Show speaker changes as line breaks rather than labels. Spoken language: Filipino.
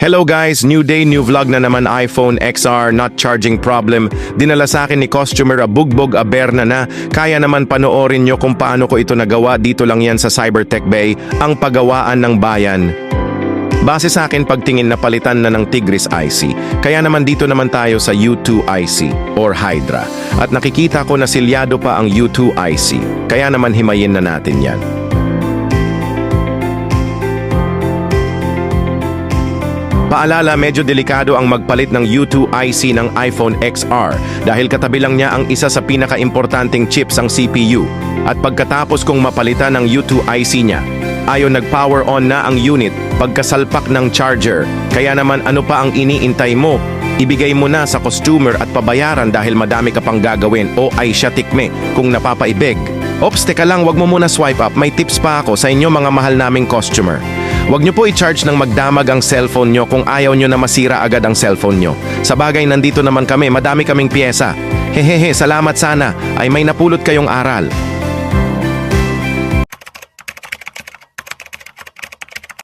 Hello guys, new day, new vlog na naman. iPhone XR, not charging problem. Dinala sa akin ni customer, bugbog Aberna na. Kaya naman panoorin nyo kung paano ko ito nagawa. Dito lang yan sa Cybertech Bay, ang pagawaan ng bayan. Base sa akin pagtingin na palitan na ng Tigris IC. Kaya naman dito naman tayo sa U2 IC or Hydra. At nakikita ko na silyado pa ang U2 IC. Kaya naman himayin na natin yan. Paalala, medyo delikado ang magpalit ng U2 IC ng iPhone XR dahil katabi lang niya ang isa sa pinaka-importanting chips, ang CPU. At pagkatapos kong mapalitan ng U2 IC niya, ayon nag-power on na ang unit pagkasalpak ng charger. Kaya naman ano pa ang iniintay mo? Ibigay mo na sa customer at pabayaran dahil madami ka pang gagawin o ay siya tikme kung napapaibig. Ops, teka lang, wag mo muna swipe up. May tips pa ako sa inyo mga mahal naming customer. Huwag nyo po i-charge ng magdamag ang cellphone nyo kung ayaw nyo na masira agad ang cellphone nyo. Sa bagay, nandito naman kami, madami kaming pyesa. Hehehe, salamat sana, ay may napulot kayong aral.